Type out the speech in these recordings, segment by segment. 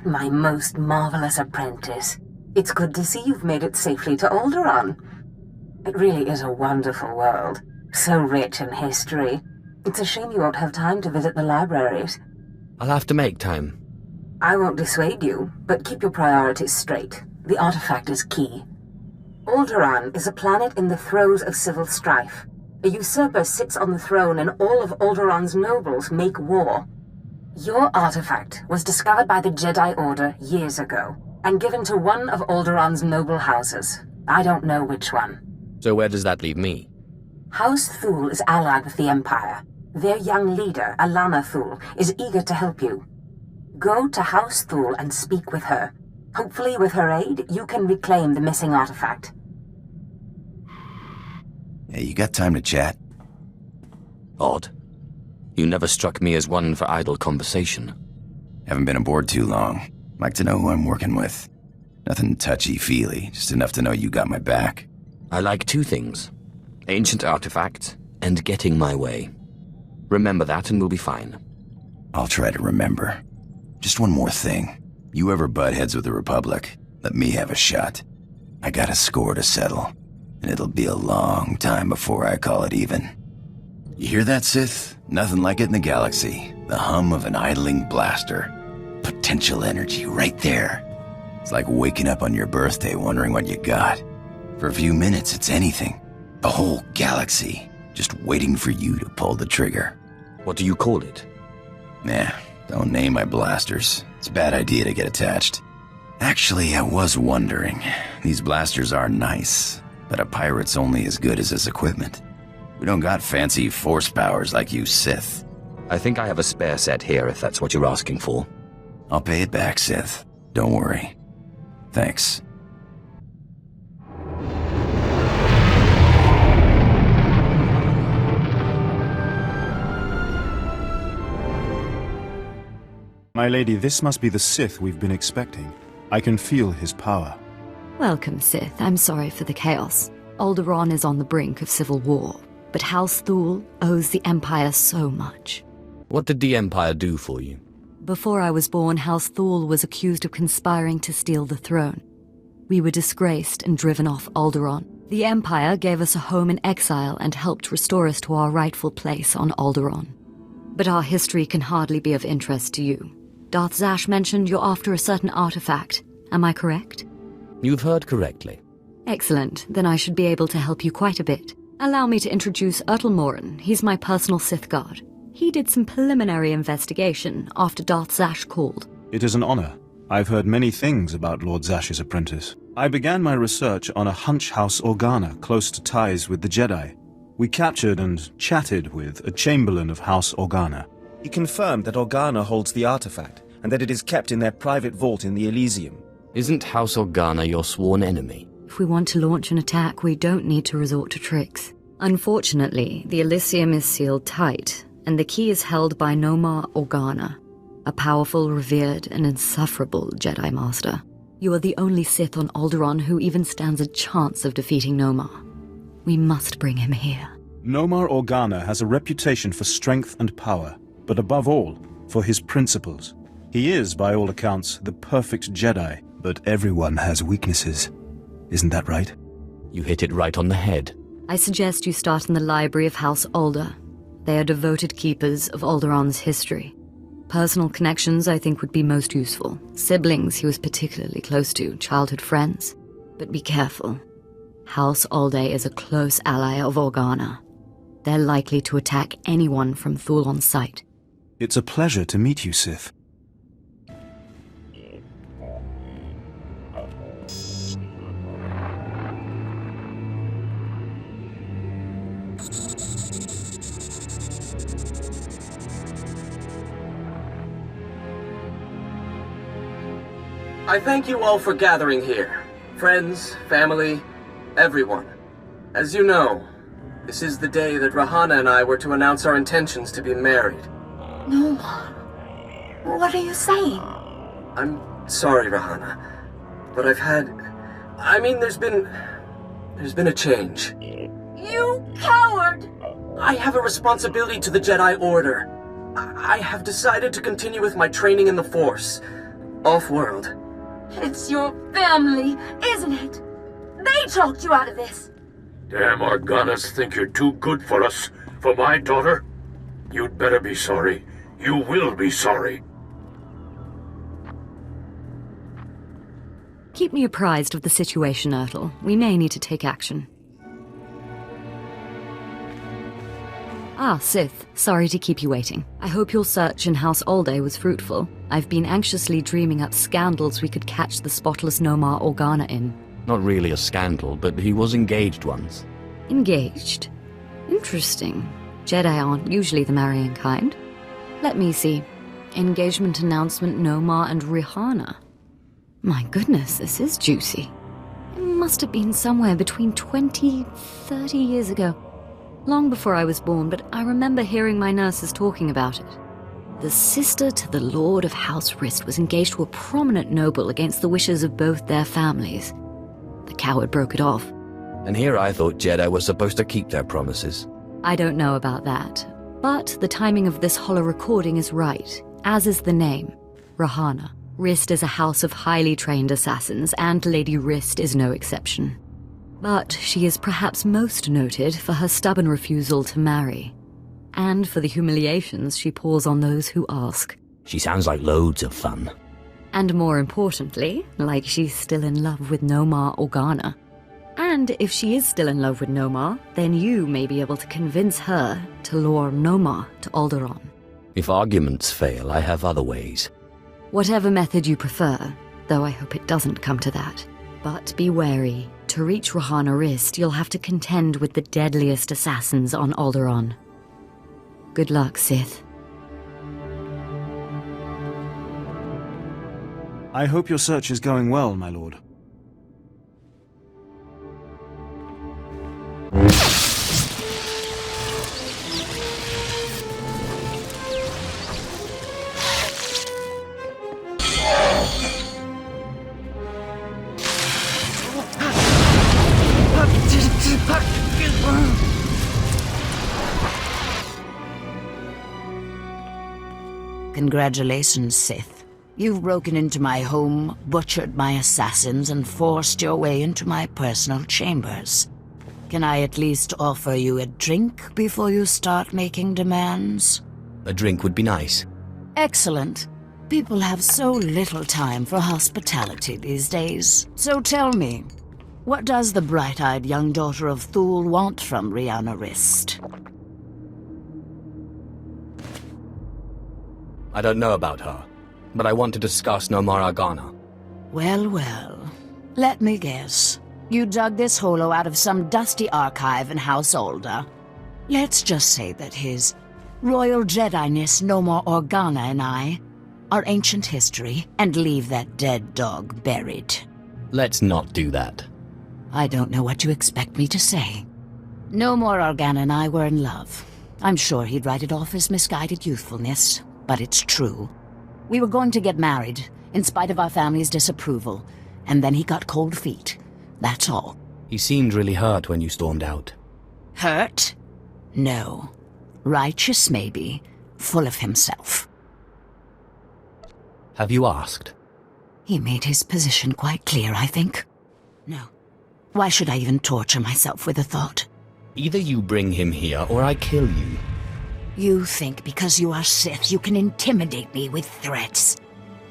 My most marvelous apprentice. It's good to see you've made it safely to Alderaan. It really is a wonderful world, so rich in history. It's a shame you won't have time to visit the libraries. I'll have to make time. I won't dissuade you, but keep your priorities straight. The artifact is key. Alderaan is a planet in the throes of civil strife. A usurper sits on the throne and all of Alderaan's nobles make war. Your artifact was discovered by the Jedi Order years ago, and given to one of Alderaan's noble houses. I don't know which one. So where does that leave me? House Thule is allied with the Empire. Their young leader, Alana Thule, is eager to help you. Go to House Thule and speak with her. Hopefully with her aid, you can reclaim the missing artifact. Hey, you got time to chat? Odd. You never struck me as one for idle conversation. Haven't been aboard too long. Like to know who I'm working with. Nothing touchy-feely, just enough to know you got my back. I like two things. Ancient artifacts and getting my way. Remember that and we'll be fine. I'll try to remember. Just one more thing. You ever butt heads with the Republic, let me have a shot. I got a score to settle, and it'll be a long time before I call it even. You hear that, Sith? Nothing like it in the galaxy. The hum of an idling blaster. Potential energy right there. It's like waking up on your birthday wondering what you got. For a few minutes, it's anything. The whole galaxy, just waiting for you to pull the trigger. What do you call it? Nah, don't name my blasters. It's a bad idea to get attached. Actually, I was wondering. These blasters are nice, but a pirate's only as good as his equipment. We don't got fancy force powers like you Sith. I think I have a spare set here if that's what you're asking for. I'll pay it back, Sith. Don't worry. Thanks. My lady, this must be the Sith we've been expecting. I can feel his power. Welcome, Sith. I'm sorry for the chaos. Alderaan is on the brink of civil war, but House Thule owes the Empire so much. What did the Empire do for you? Before I was born, House Thule was accused of conspiring to steal the throne. We were disgraced and driven off Alderaan. The Empire gave us a home in exile and helped restore us to our rightful place on Alderaan. But our history can hardly be of interest to you. Darth Zash mentioned you're after a certain artifact. Am I correct? You've heard correctly. Excellent. Then I should be able to help you quite a bit. Allow me to introduce Morin. He's my personal Sith guard. He did some preliminary investigation after Darth Zash called. It is an honor. I've heard many things about Lord Zash's apprentice. I began my research on a hunch house Organa close to ties with the Jedi. We captured and chatted with a chamberlain of House Organa. He confirmed that Organa holds the artifact, and that it is kept in their private vault in the Elysium. Isn't House Organa your sworn enemy? If we want to launch an attack, we don't need to resort to tricks. Unfortunately, the Elysium is sealed tight, and the key is held by Nomar Organa, a powerful, revered, and insufferable Jedi Master. You are the only Sith on Alderaan who even stands a chance of defeating Nomar. We must bring him here. Nomar Organa has a reputation for strength and power, but above all, for his principles. He is, by all accounts, the perfect Jedi, but everyone has weaknesses. Isn't that right? You hit it right on the head. I suggest you start in the library of House Alder. They are devoted keepers of Alderaan's history. Personal connections, I think, would be most useful. Siblings he was particularly close to, childhood friends. But be careful. House Alder is a close ally of Organa. They're likely to attack anyone from Thule on sight. It's a pleasure to meet you, Sith. I thank you all for gathering here. Friends, family, everyone. As you know, this is the day that Rahana and I were to announce our intentions to be married. No. What are you saying? I'm sorry, Rahana, but there's been a change. You coward! I have a responsibility to the Jedi Order. I have decided to continue with my training in the Force. off-world. It's your family, isn't it? They talked you out of this. Damn Organas think you're too good for us, for my daughter? You'd better be sorry. You will be sorry. Keep me apprised of the situation, Ertl. We may need to take action. Ah, Sith. Sorry to keep you waiting. I hope your search in House Alde was fruitful. I've been anxiously dreaming up scandals we could catch the spotless Nomar Organa in. Not really a scandal, but he was engaged once. Engaged? Interesting. Jedi aren't usually the marrying kind. Let me see. Engagement announcement Nomar and Rihanna. My goodness, this is juicy. It must have been somewhere between 20, 30 years ago. Long before I was born, but I remember hearing my nurses talking about it. The sister to the Lord of House Rist was engaged to a prominent noble against the wishes of both their families. The coward broke it off. And here I thought Jedi were supposed to keep their promises. I don't know about that, but the timing of this holo recording is right, as is the name, Rihanna. Rist is a house of highly trained assassins, and Lady Rist is no exception. But she is perhaps most noted for her stubborn refusal to marry, and for the humiliations she pours on those who ask. She sounds like loads of fun. And more importantly, like she's still in love with Nomar Organa. And if she is still in love with Nomar, then you may be able to convince her to lure Nomar to Alderaan. If arguments fail, I have other ways. Whatever method you prefer, though I hope it doesn't come to that. But be wary. To reach Rihanna Rist, you'll have to contend with the deadliest assassins on Alderaan. Good luck, Sith. I hope your search is going well, my lord. Congratulations, Sith. You've broken into my home, butchered my assassins, and forced your way into my personal chambers. Can I at least offer you a drink before you start making demands? A drink would be nice. Excellent. People have so little time for hospitality these days. So tell me, what does the bright-eyed young daughter of Thule want from Rihanna Rist? I don't know about her, but I want to discuss Nomar Organa. Well, well. Let me guess. You dug this holo out of some dusty archive in House Alda. Let's just say that his Royal Jedi-ness Nomar Organa and I are ancient history, and leave that dead dog buried. Let's not do that. I don't know what you expect me to say. Nomar Organa and I were in love. I'm sure he'd write it off as misguided youthfulness, but it's true. We were going to get married, in spite of our family's disapproval, and then he got cold feet. That's all. He seemed really hurt when you stormed out. Hurt? No. Righteous, maybe. Full of himself. Have you asked? He made his position quite clear, I think. No. Why should I even torture myself with the thought? Either you bring him here, or I kill you. You think because you are Sith, you can intimidate me with threats.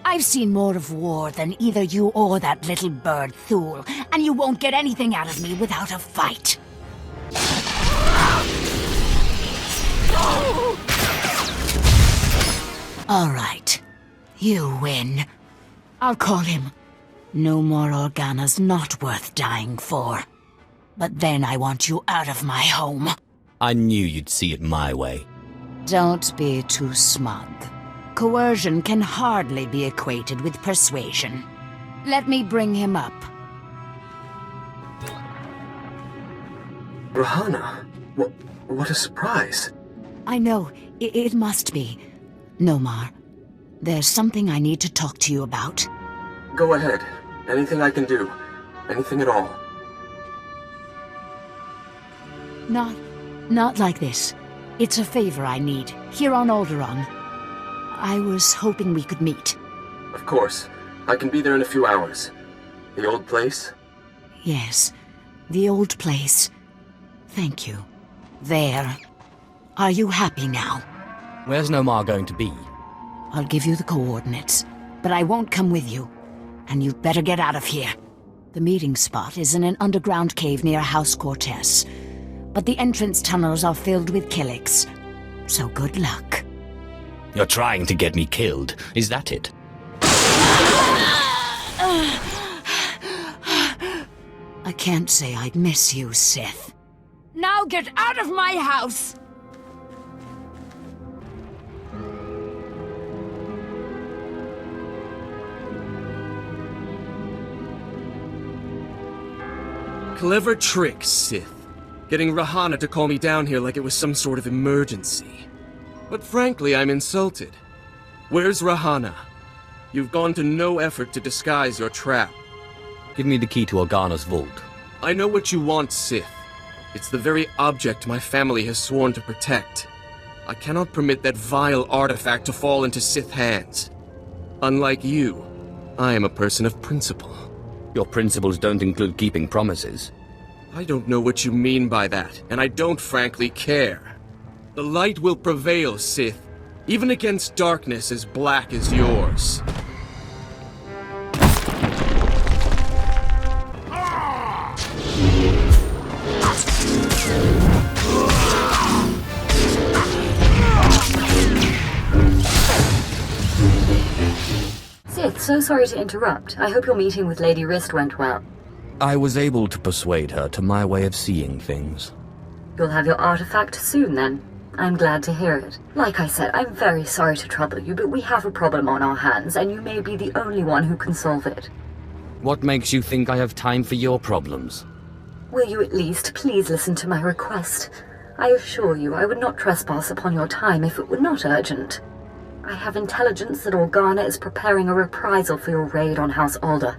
I've seen more of war than either you or that little bird Thule, and you won't get anything out of me without a fight. All right. You win. I'll call him. Nomar Organa's not worth dying for. But then I want you out of my home. I knew you'd see it my way. Don't be too smug. Coercion can hardly be equated with persuasion. Let me bring him up. Rihanna, what a surprise. I know, it must be. Nomar, there's something I need to talk to you about. Go ahead. Anything I can do. Anything at all. Not like this. It's a favor I need, here on Alderaan. I was hoping we could meet. Of course. I can be there in a few hours. The old place? Yes, the old place. Thank you. There. Are you happy now? Where's Nomar going to be? I'll give you the coordinates, but I won't come with you. And you'd better get out of here. The meeting spot is in an underground cave near House Cortez, but the entrance tunnels are filled with Killiks. So good luck. You're trying to get me killed, is that it? I can't say I'd miss you, Sith. Now get out of my house! Clever trick, Sith. Getting Rahana to call me down here like it was some sort of emergency. But frankly, I'm insulted. Where's Rahana? You've gone to no effort to disguise your trap. Give me the key to Organa's vault. I know what you want, Sith. It's the very object my family has sworn to protect. I cannot permit that vile artifact to fall into Sith hands. Unlike you, I am a person of principle. Your principles don't include keeping promises. I don't know what you mean by that, and I don't frankly care. The light will prevail, Sith, even against darkness as black as yours. Sith, so sorry to interrupt. I hope your meeting with Lady Wrist went well. I was able to persuade her to my way of seeing things. You'll have your artifact soon, then. I'm glad to hear it. Like I said, I'm very sorry to trouble you, but we have a problem on our hands, and you may be the only one who can solve it. What makes you think I have time for your problems? Will you at least please listen to my request? I assure you I would not trespass upon your time if it were not urgent. I have intelligence that Organa is preparing a reprisal for your raid on House Alder.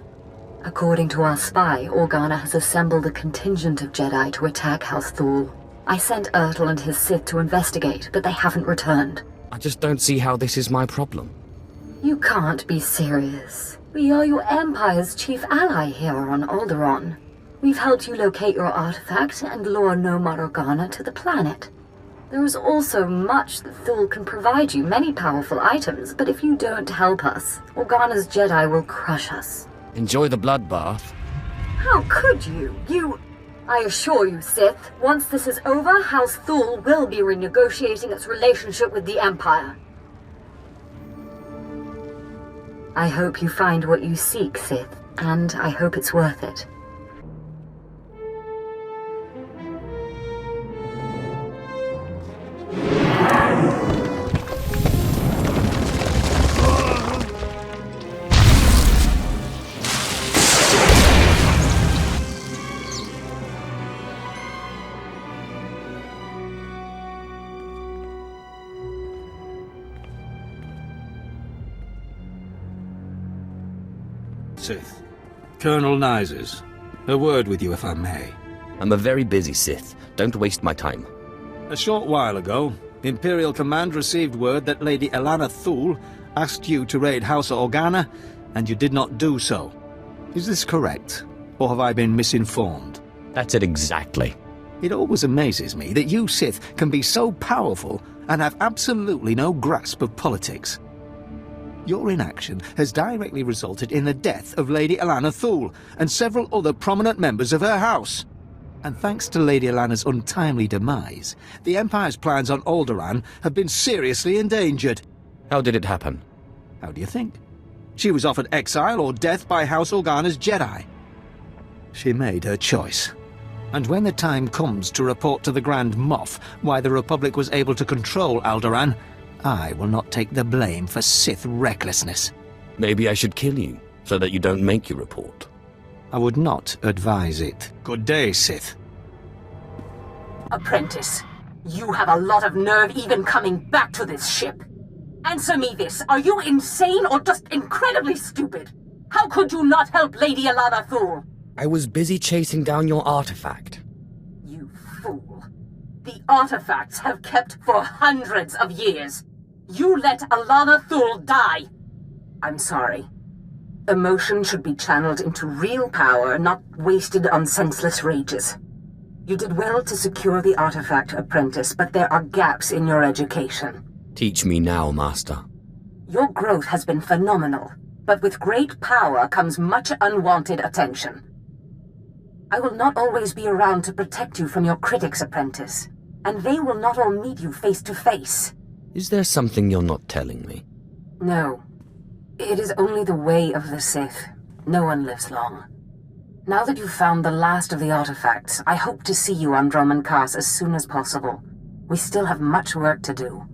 According to our spy, Organa has assembled a contingent of Jedi to attack House Thul. I sent Ertl and his Sith to investigate, but they haven't returned. I just don't see how this is my problem. You can't be serious. We are your Empire's chief ally here on Alderaan. We've helped you locate your artifact and lure Nomar Organa to the planet. There is also much that Thul can provide you, many powerful items, but if you don't help us, Organa's Jedi will crush us. Enjoy the bloodbath. How could you? I assure you, Sith, once this is over, House Thul will be renegotiating its relationship with the Empire. I hope you find what you seek, Sith, and I hope it's worth it. Sith. Colonel Nyses. A word with you, if I may. I'm a very busy Sith. Don't waste my time. A short while ago, Imperial Command received word that Lady Elana Thul asked you to raid House Organa, and you did not do so. Is this correct, or have I been misinformed? That's it exactly. It always amazes me that you Sith can be so powerful and have absolutely no grasp of politics. Your inaction has directly resulted in the death of Lady Elana Thul and several other prominent members of her house. And thanks to Lady Elana's untimely demise, the Empire's plans on Alderaan have been seriously endangered. How did it happen? How do you think? She was offered exile or death by House Organa's Jedi. She made her choice. And when the time comes to report to the Grand Moff why the Republic was able to control Alderaan, I will not take the blame for Sith recklessness. Maybe I should kill you, so that you don't make your report. I would not advise it. Good day, Sith. Apprentice, you have a lot of nerve even coming back to this ship. Answer me this, are you insane or just incredibly stupid? How could you not help Lady Elana Thul? I was busy chasing down your artifact. You fool. The artifacts have kept for hundreds of years. You let Elana Thul die. I'm sorry. Emotion should be channeled into real power, not wasted on senseless rages. You did well to secure the artifact, apprentice, but there are gaps in your education. Teach me now, Master. Your growth has been phenomenal, but with great power comes much unwanted attention. I will not always be around to protect you from your critics, apprentice, and they will not all meet you face to face. Is there something you're not telling me? No. It is only the way of the Sith. No one lives long. Now that you've found the last of the artifacts, I hope to see you on Dromund Kaas as soon as possible. We still have much work to do.